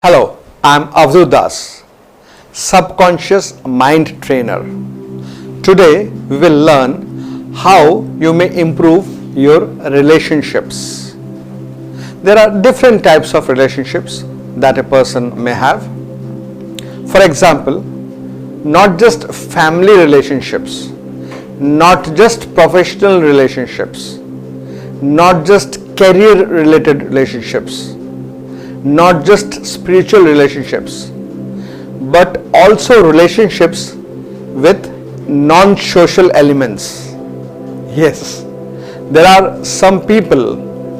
Hello, I am Avadhut, subconscious mind trainer. Today we will learn how you may improve your relationships. There are different types of relationships that a person may have. For example, not just family relationships, not just professional relationships, not just career related relationships, not just spiritual relationships, but also relationships with non-social elements. Yes, there are some people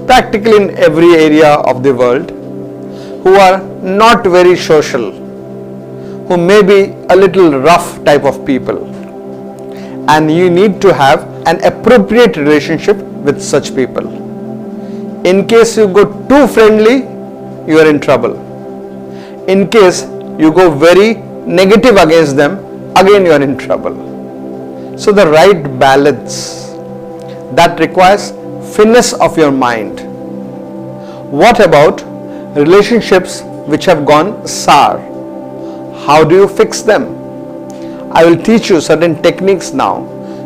practically in every area of the world who are not very social, who may be a little rough type of people, and you need to have an appropriate relationship with such people. In case you go too friendly, you are in trouble. In case you go very negative against them, again you are in trouble. So the right balance, that requires finesse of your mind. What about relationships which have gone sour? How do you fix them? I will teach you certain techniques now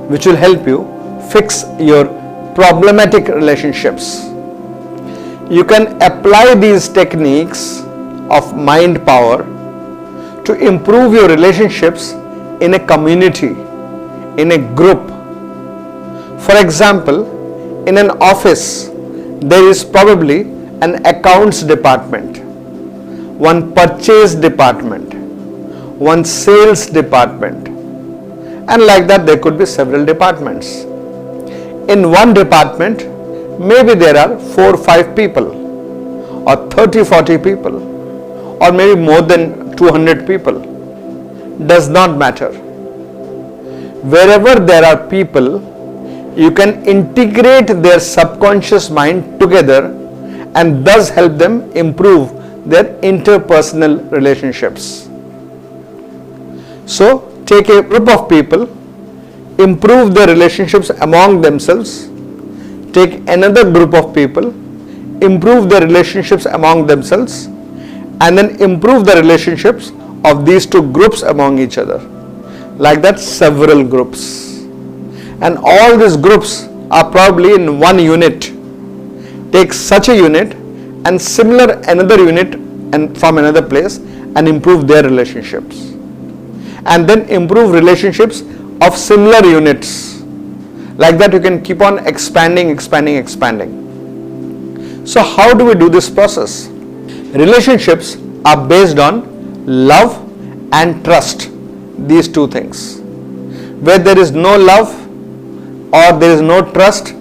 which will help you fix your problematic relationships. You can apply these techniques of mind power to improve your relationships in a community, in a group. For example, in an office, there is probably an accounts department, one purchase department, one sales department, and like that there could be several departments. In one department, maybe there are 4 or 5 people, or 30-40 people, or maybe more than 200 people. Does not matter. Wherever there are people, you can integrate their subconscious mind together and thus help them improve their interpersonal relationships. So, take a group of people, improve their relationships among themselves. Take another group of people, improve their relationships among themselves, and then improve the relationships of these two groups among each other. Like that, several groups. And all these groups are probably in one unit. Take such a unit and similar another unit and from another place and improve their relationships. And then improve relationships of similar units. Like that, you can keep on expanding. So how do we do this process? Relationships are based on love and trust, these two things. Where there is no love or there is no trust,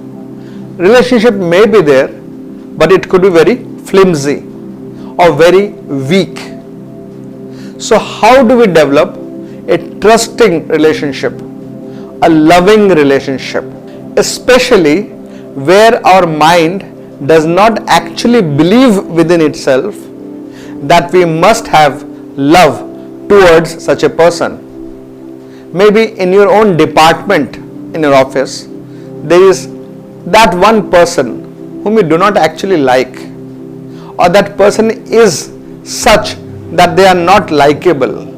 relationship may be there, but it could be very flimsy or very weak. So how do we develop a trusting relationship, a loving relationship, especially where our mind does not actually believe within itself that we must have love towards such a person? Maybe in your own department, in your office, there is that one person whom you do not actually like, or that person is such that they are not likable.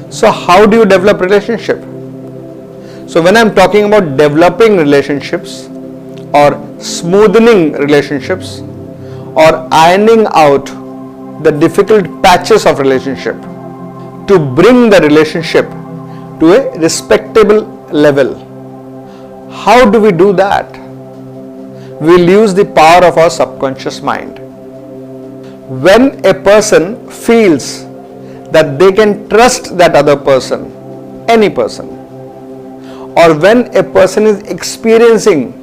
So how do you develop relationship? So when I am talking about developing relationships or smoothening relationships or ironing out the difficult patches of relationship to bring the relationship to a respectable level, how do we do that? We'll use the power of our subconscious mind. When a person feels that they can trust that other person, any person, or when a person is experiencing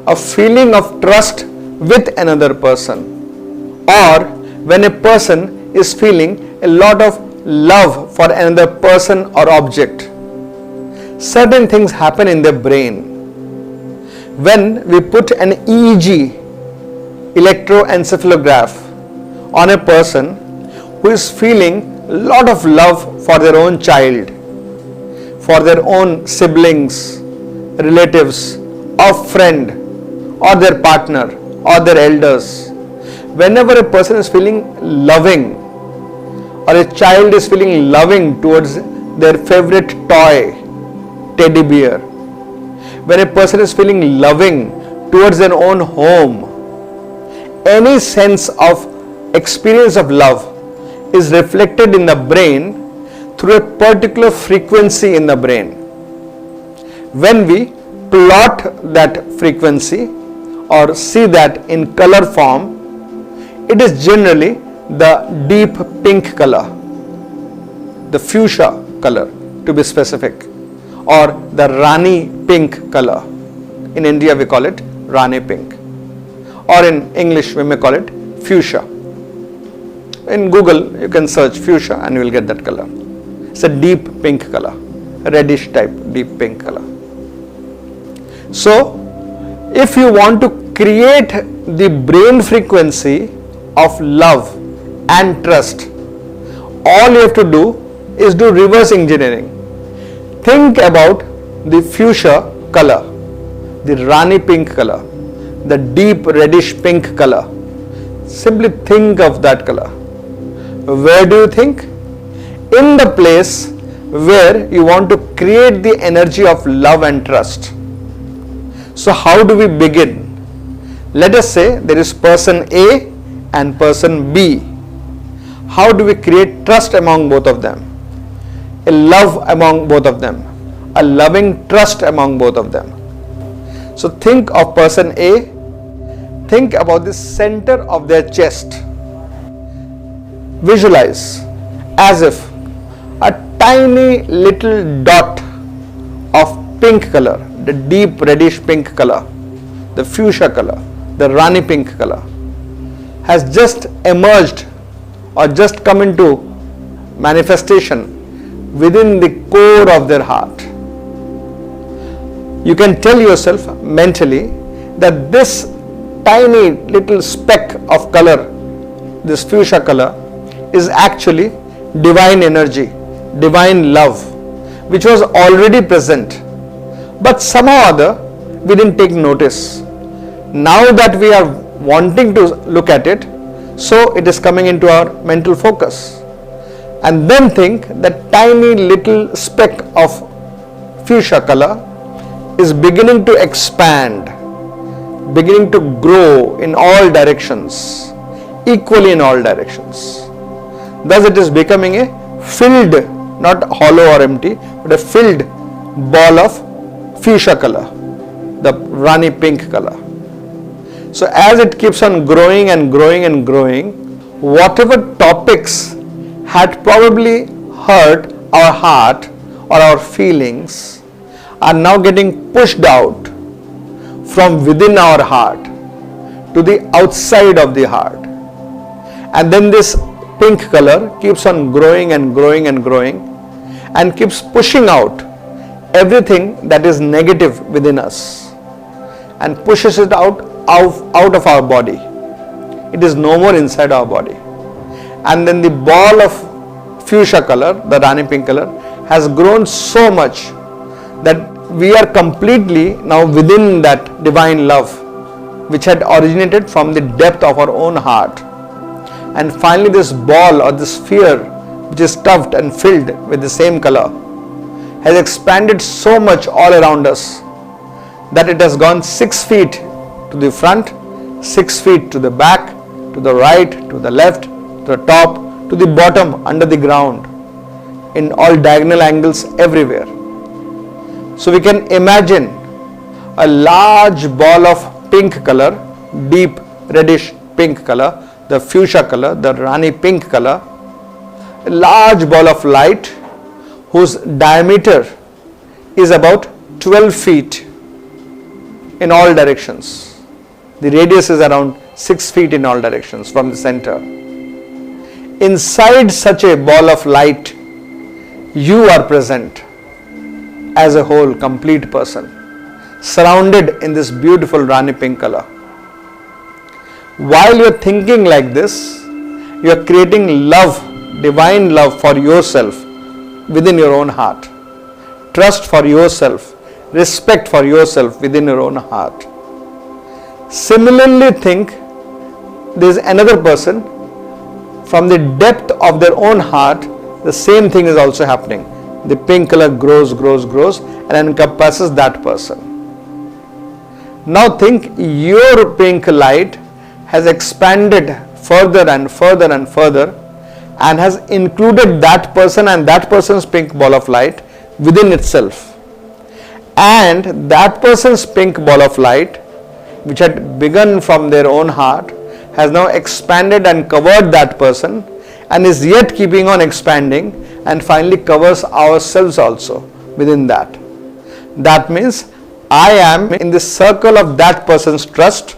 a feeling of trust with another person, or when a person is feeling a lot of love for another person or object, certain things happen in their brain. When we put an EEG, electroencephalograph, on a person who is feeling a lot of love for their own child, for their own siblings, relatives, or friend, or their partner, or their elders, whenever a person is feeling loving, or a child is feeling loving towards their favorite toy, teddy bear, when a person is feeling loving towards their own home, any sense of experience of love is reflected in the brain through a particular frequency in the brain. When we plot that frequency or see that in color form, it is generally the deep pink color, the fuchsia color to be specific, or the Rani pink color. In India we call it Rani pink, or in English we may call it fuchsia. In Google you can search fuchsia and you will get that color. It's a deep pink color, a reddish type deep pink color. So if you want to create the brain frequency of love and trust, all you have to do is do reverse engineering. Think about the fuchsia color, the Rani pink color, the deep reddish pink color. Simply think of that color. Where do you think? In the place where you want to create the energy of love and trust. So how do we begin? Let us say there is person A and person B. How do we create trust among both of them? A love among both of them, a loving trust among both of them. So think of person A, think about the center of their chest. Visualize as if a tiny little dot of pink color, the deep reddish pink color, the fuchsia color, the Rani pink color, has just emerged or just come into manifestation within the core of their heart. You can tell yourself mentally that this tiny little speck of color, this fuchsia color, is actually divine energy, divine love, which was already present, but somehow or other we didn't take notice. Now that we are wanting to look at it, so it is coming into our mental focus. And then think that tiny little speck of fuchsia color is beginning to expand, beginning to grow in all directions, equally in all directions. Thus it is becoming a filled, not hollow or empty, but a filled ball of fuchsia color, the Rani pink color. So as it keeps on growing and growing and growing, whatever topics had probably hurt our heart or our feelings are now getting pushed out from within our heart to the outside of the heart. And then this pink color keeps on growing and growing and growing and keeps pushing out everything that is negative within us and pushes it out of our body. It is no more inside our body. And then the ball of fuchsia color, the Rani pink color, has grown so much that we are completely now within that divine love which had originated from the depth of our own heart. And finally this ball or this sphere, which is stuffed and filled with the same color, has expanded so much all around us that it has gone 6 feet to the front, 6 feet to the back, to the right, to the left, to the top, to the bottom, under the ground, in all diagonal angles everywhere. So we can imagine a large ball of pink color, deep reddish pink color, the fuchsia color, the Rani pink color, a large ball of light whose diameter is about 12 feet in all directions. The radius is around 6 feet in all directions from the center. Inside such a ball of light, you are present as a whole, complete person, surrounded in this beautiful Rani pink color. While you are thinking like this, you are creating love, divine love for yourself within your own heart, trust for yourself, respect for yourself within your own heart. Similarly, think there is another person from the depth of their own heart, the same thing is also happening. The pink color grows and encompasses that person. Now think your pink light has expanded further and further and has included that person and that person's pink ball of light within itself. And that person's pink ball of light, which had begun from their own heart, has now expanded and covered that person and is yet keeping on expanding and finally covers ourselves also within that. That means I am in the circle of that person's trust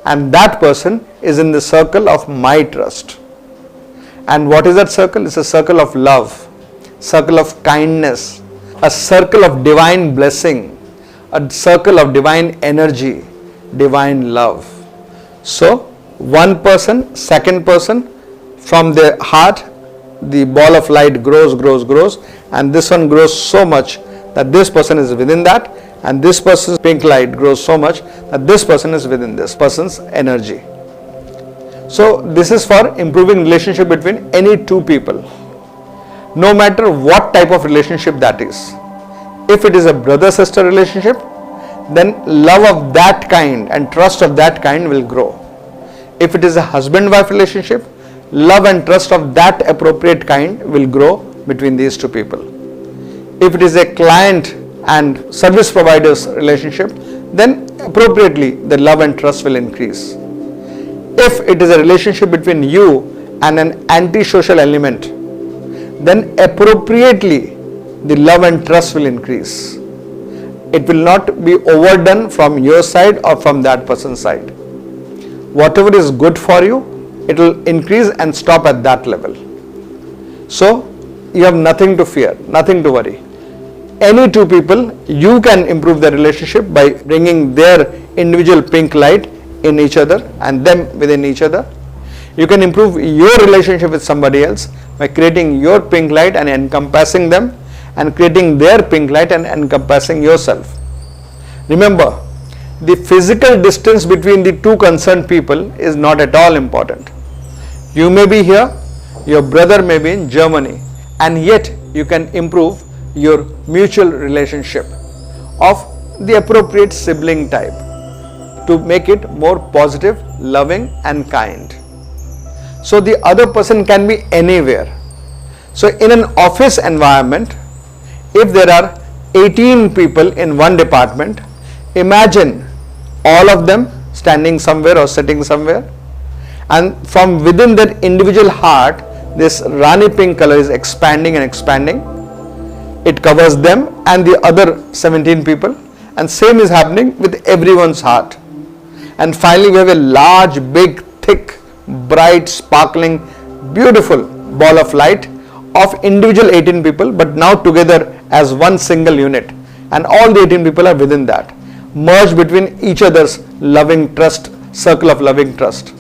and that person is in the circle of my trust. And what is that circle? It's a circle of love, circle of kindness, a circle of divine blessing, a circle of divine energy, divine love. So one person, second person, from their heart the ball of light grows and this one grows so much that this person is within that, and this person's pink light grows so much that this person is within this person's energy. So this is for improving relationship between any two people, no matter what type of relationship that is. If it is a brother-sister relationship, then love of that kind and trust of that kind will grow. If it is a husband-wife relationship, love and trust of that appropriate kind will grow between these two people. If it is a client and service providers relationship, then appropriately the love and trust will increase. If it is a relationship between you and an antisocial element, then appropriately the love and trust will increase. It will not be overdone from your side or from that person's side. Whatever is good for you, it will increase and stop at that level. So you have nothing to fear, nothing to worry. Any two people, you can improve their relationship by bringing their individual pink light in each other and them within each other. You can improve your relationship with somebody else by creating your pink light and encompassing them, and creating their pink light and encompassing yourself. Remember, the physical distance between the two concerned people is not at all important. You may be here, your brother may be in Germany, and yet you can improve your mutual relationship of the appropriate sibling type to make it more positive, loving and kind. So the other person can be anywhere. So in an office environment, if there are 18 people in one department, imagine all of them standing somewhere or sitting somewhere, and from within their individual heart, this Rani pink color is expanding and expanding. It covers them and the other 17 people, and same is happening with everyone's heart. And finally we have a large, big, thick, bright, sparkling, beautiful ball of light of individual 18 people, but now together as one single unit, and all the 18 people are within that, merged between each other's loving trust, circle of loving trust.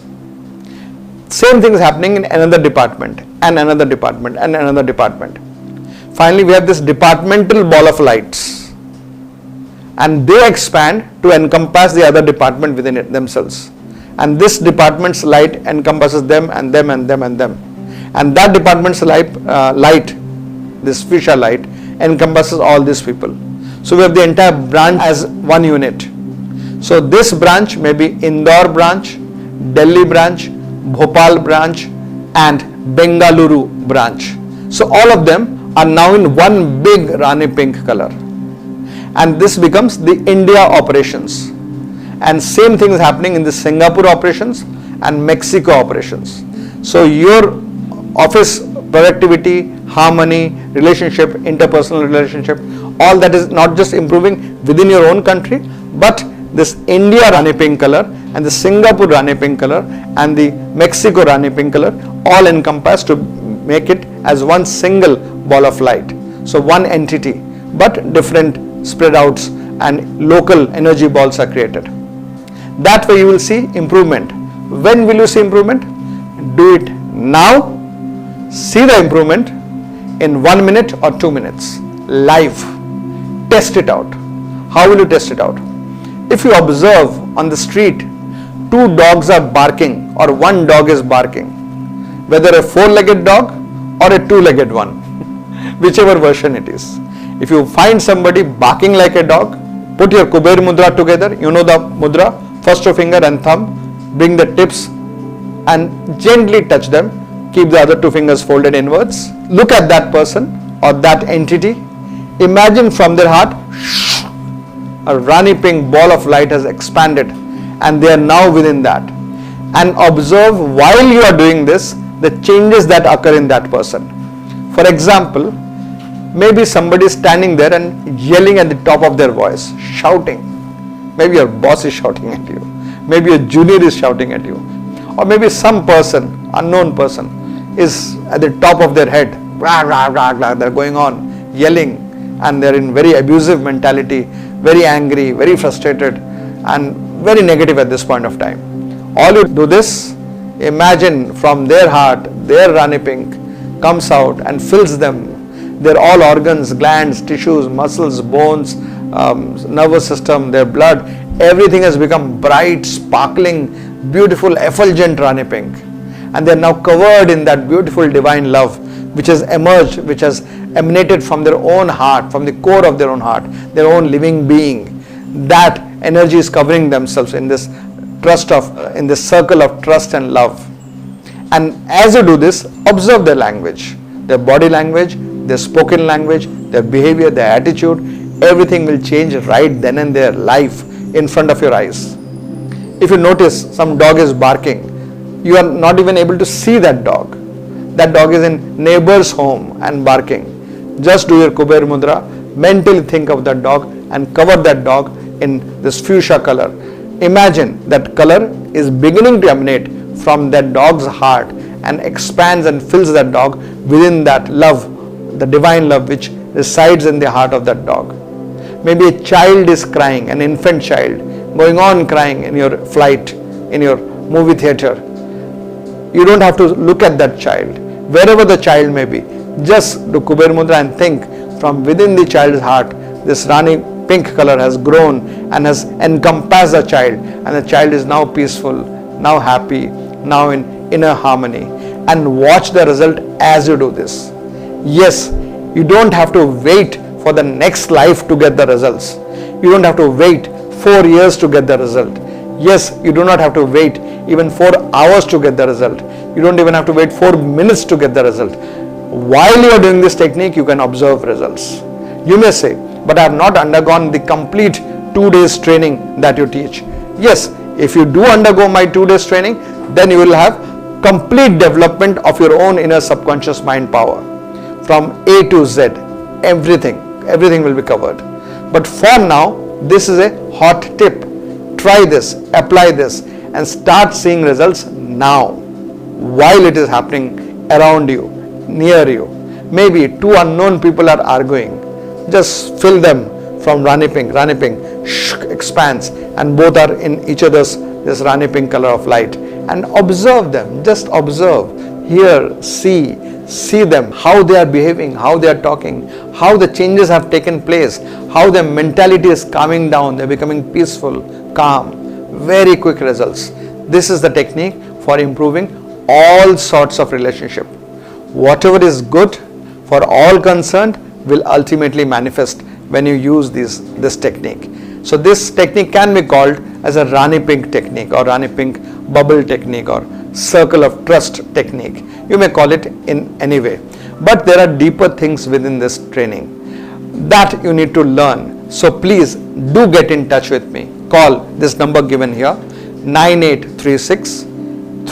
Same thing is happening in another department and another department and another department. Finally we have this departmental ball of lights, and they expand to encompass the other department within it themselves, and this department's light encompasses them and them and them and them, and that department's light, this Fisha light, encompasses all these people. So we have the entire branch as one unit. So this branch may be Indore branch, Delhi branch, Bhopal branch and Bengaluru branch. So all of them are now in one big Rani pink color, and this becomes the India operations, and same thing is happening in the Singapore operations and Mexico operations. So your office productivity, harmony, relationship, interpersonal relationship, all that is not just improving within your own country, but this India Rani pink color and the Singapore Rani pink color and the Mexico Rani pink color all encompass to make it as one single ball of light. So one entity, but different spread outs and local energy balls are created. That way you will see improvement. When will you see improvement? Do it now. See the improvement in 1 minute or 2 minutes live. Test it out. How will you test it out? If you observe on the street, 2 dogs are barking or 1 dog is barking, whether a four-legged dog or a two-legged one, whichever version it is. If you find somebody barking like a dog, put your Kuber Mudra together. You know the mudra, first your finger and thumb, bring the tips and gently touch them. Keep the other two fingers folded inwards. Look at that person or that entity. Imagine from their heart, a Rani pink ball of light has expanded and they are now within that. And observe while you are doing this, the changes that occur in that person. For example, maybe somebody is standing there and yelling at the top of their voice, shouting. Maybe your boss is shouting at you. Maybe your junior is shouting at you. Or maybe some person, unknown person, is at the top of their head. Rah, rah, rah, rah. They're going on, yelling, and they're in very abusive mentality, very angry, very frustrated, and very negative at this point of time. All you do this, imagine from their heart, their Rani pink comes out and fills them. Their all organs, glands, tissues, muscles, bones, nervous system, their blood, everything has become bright, sparkling, beautiful, effulgent Rani pink. And they are now covered in that beautiful divine love which has emerged, which has emanated from their own heart, from the core of their own heart, their own living being. That energy is covering themselves in this in this circle of trust and love. And as you do this, observe their language, their body language, their spoken language, their behavior, their attitude. Everything will change right then and there, live in front of your eyes. If you notice some dog is barking, you are not even able to see that dog. That dog is in neighbor's home and barking. Just do your Kuber Mudra, mentally think of that dog and cover that dog in this fuchsia color. Imagine that color is beginning to emanate from that dog's heart and expands and fills that dog within that love, the divine love which resides in the heart of that dog. Maybe a child is crying, an infant child, going on crying in your flight, in your movie theater. You don't have to look at that child. Wherever the child may be, just do Kuber Mudra and think from within the child's heart, this Rani pink color has grown and has encompassed the child, and the child is now peaceful, now happy, now in inner harmony. And watch the result as you do this. Yes, you don't have to wait for the next life to get the results. You don't have to wait 4 years to get the result. Yes, you do not have to wait even 4 hours to get the result. You don't even have to wait 4 minutes to get the result. While you are doing this technique, you can observe results. You may say, but I have not undergone the complete 2 days training that you teach. Yes, if you do undergo my 2 days training, then you will have complete development of your own inner subconscious mind power. From A to Z, everything will be covered. But for now, this is a hot tip. Try this, apply this, and start seeing results now, while it is happening around you, near you. Maybe 2 unknown people are arguing. Just fill them from Rani pink, expands, and both are in each other's this Rani pink color of light. And observe them, just observe, hear, see them, how they are behaving, how they are talking, how the changes have taken place, how their mentality is calming down, they are becoming peaceful, calm. Very quick results. This is the technique for improving all sorts of relationship. Whatever is good for all concerned will ultimately manifest when you use this technique. So this technique can be called as a Rani pink technique, or Rani pink bubble technique, or circle of trust technique. You may call it in any way. But there are deeper things within this training that you need to learn. So please do get in touch with me. Call this number given here, 9836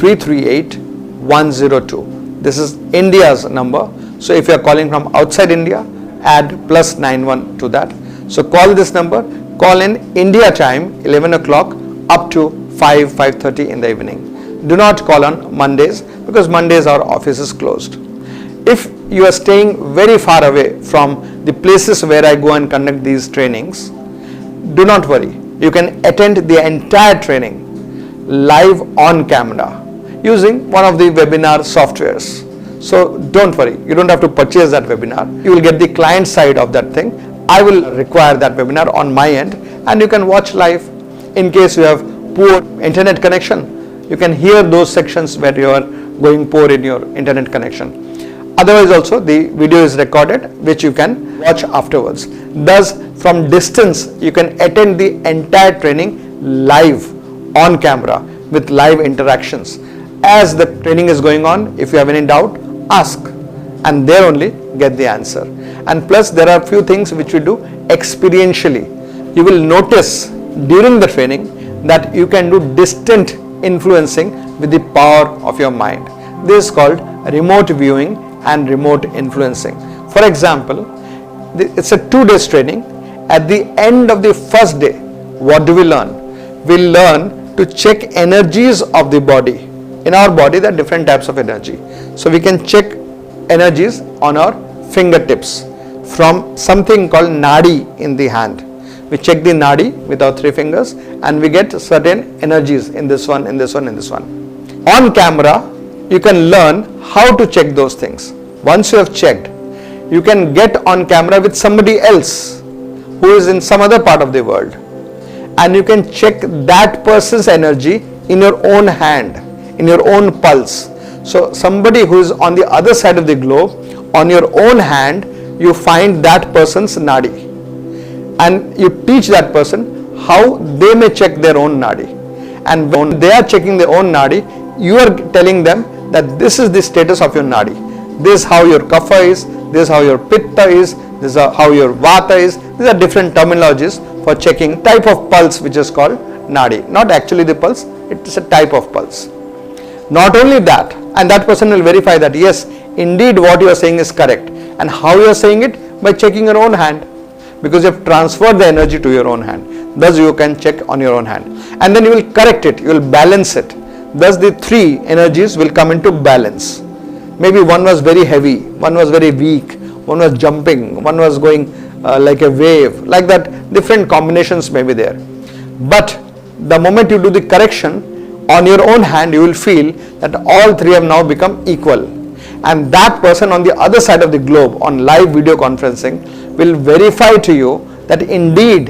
338 102. This is India's number. So if you are calling from outside India, add +91 to that. So call this number, call in India time 11 o'clock up to 5:30 in the evening. Do not call on Mondays, because Mondays our office is closed. If you are staying very far away from the places where I go and conduct these trainings, do not worry. You can attend the entire training live on camera using one of the webinar softwares. So don't worry, you don't have to purchase that webinar. You will get the client side of that thing. I will require that webinar on my end, and you can watch live. In case you have poor internet connection, you can hear those sections where you are going poor in your internet connection. Otherwise also the video is recorded, which you can watch afterwards. Thus from distance you can attend the entire training live on camera with live interactions. As the training is going on, if you have any doubt, ask, and there only get the answer. And plus there are few things which we do experientially. You will notice during the training that you can do distant influencing with the power of your mind. This is called remote viewing and remote influencing. For example, it's a 2 days training. At the end of the first day, what do we learn? We learn to check energies of the body. In our body there are different types of energy. So we can check energies on our fingertips from something called nadi in the hand. We check the nadi with our 3 fingers and we get certain energies in this one, in this one, in this one. On camera, you can learn how to check those things. Once you have checked, you can get on camera with somebody else who is in some other part of the world, and you can check that person's energy in your own hand, in your own pulse. So somebody who is on the other side of the globe, on your own hand, you find that person's nadi, and you teach that person how they may check their own nadi. And when they are checking their own nadi, you are telling them that this is the status of your nadi. This is how your kapha is, this is how your pitta is, this is how your vata is. These are different terminologies for checking type of pulse which is called nadi. Not actually the pulse, it is a type of pulse. Not only that, and that person will verify that yes, indeed what you are saying is correct. And how you are saying it? By checking your own hand, because you have transferred the energy to your own hand. Thus you can check on your own hand, and then you will correct it, you will balance it. Thus the 3 energies will come into balance. Maybe one was very heavy, one was very weak, one was jumping, one was going like a wave, like that. Different combinations may be there. But the moment you do the correction on your own hand, you will feel that all 3 have now become equal. And that person on the other side of the globe on live video conferencing will verify to you that indeed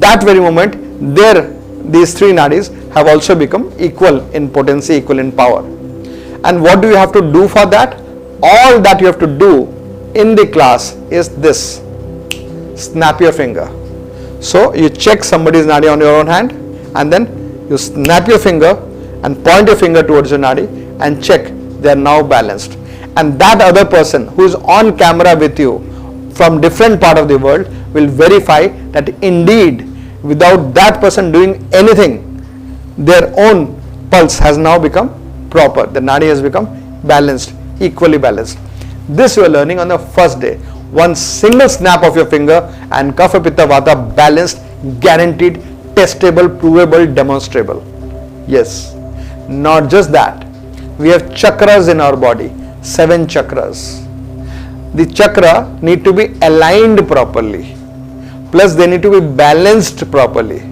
that very moment these 3 nadis have also become equal in potency, equal in power. And what do you have to do for that? All that you have to do in the class is this: snap your finger. So you check somebody's nadi on your own hand, and then you snap your finger and point your finger towards your nadi and check they are now balanced. And that other person who is on camera with you from different part of the world will verify that indeed without that person doing anything, their own pulse has now become proper. The nadi has become balanced, equally balanced. This you are learning on the first day. One single snap of your finger and kapha pitta vata balanced, guaranteed, testable, provable, demonstrable. Yes, not just that. We have chakras in our body, 7 chakras. The chakra need to be aligned properly, plus they need to be balanced properly.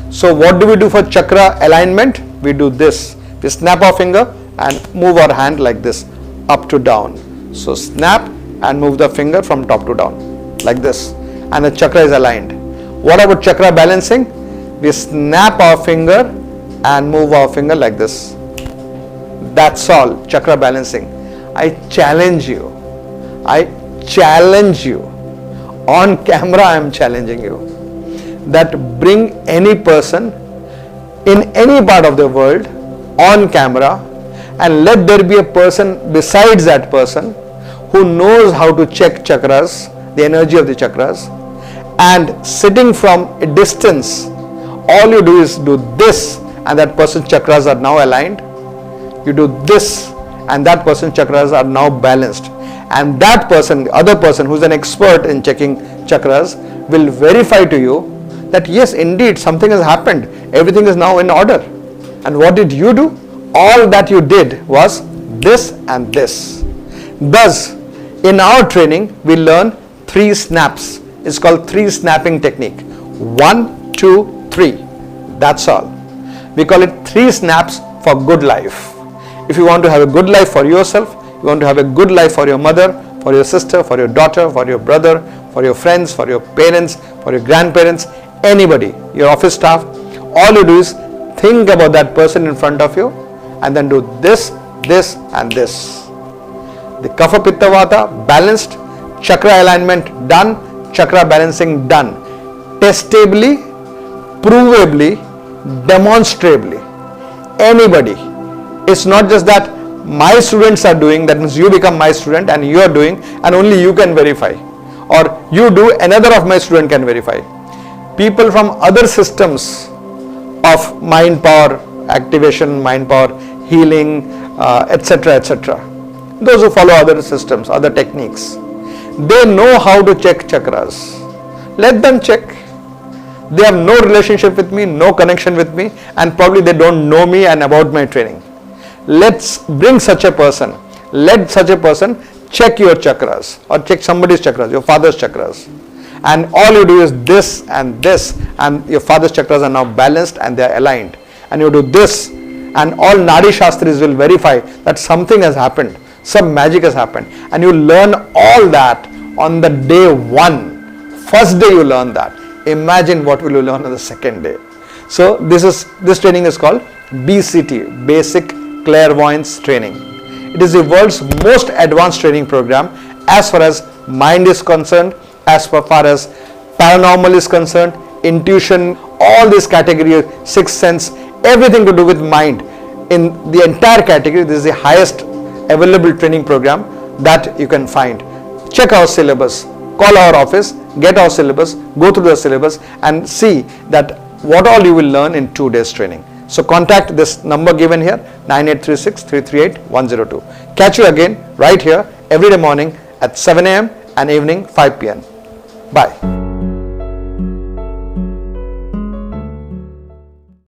So what do we do for chakra alignment? We do this. We snap our finger and move our hand like this, up to down. So snap and move the finger from top to down like this, and the chakra is aligned. What about chakra balancing? We snap our finger and move our finger like this. That's all, chakra balancing. I challenge you. On camera I am challenging you that bring any person in any part of the world on camera, and let there be a person besides that person who knows how to check chakras, the energy of the chakras, and sitting from a distance, all you do is do this, and that person's chakras are now aligned. You do this, and that person's chakras are now balanced. And that person, the other person who is an expert in checking chakras, will verify to you that yes, indeed something has happened, everything is now in order. And what did you do? All that you did was this and this. Thus, in our training, we learn 3 snaps. It's called 3 snapping technique. 1, 2, 3. That's all. We call it 3 snaps for good life. If you want to have a good life for yourself, you want to have a good life for your mother, for your sister, for your daughter, for your brother, for your friends, for your parents, for your grandparents, anybody, your office staff, all you do is think about that person in front of you and then do this this and this. The Kapha Pitta Vata balanced, chakra alignment done, chakra balancing done. Testably, provably, demonstrably. Anybody. It's not just that my students are doing, that means you become my student and you are doing and only you can verify. Or you do, another of my student can verify. People from other systems of mind power activation, mind power healing, etc., etc. Those who follow other systems, other techniques, they know how to check chakras. Let them check. They have no relationship with me, no connection with me, and probably they don't know me and about my training. Let's bring such a person. Let such a person check your chakras or check somebody's chakras, your father's chakras. And all you do is this, and your father's chakras are now balanced and they are aligned. And you do this, and all Nadi Shastris will verify that something has happened, some magic has happened. And you learn all that on the day one. First day you learn that. Imagine what will you learn on the second day. So this training is called BCT, Basic Clairvoyance Training. It is the world's most advanced training program as far as mind is concerned, as far as paranormal is concerned, intuition, all these categories, sixth sense, everything to do with mind. In the entire category, this is the highest available training program that you can find. Check our syllabus, call our office, get our syllabus, go through the syllabus and see that what all you will learn in 2 days training. So contact this number given here, 9836 338 102. Catch you again right here every day morning at 7 a.m. and evening 5 p.m. Bye.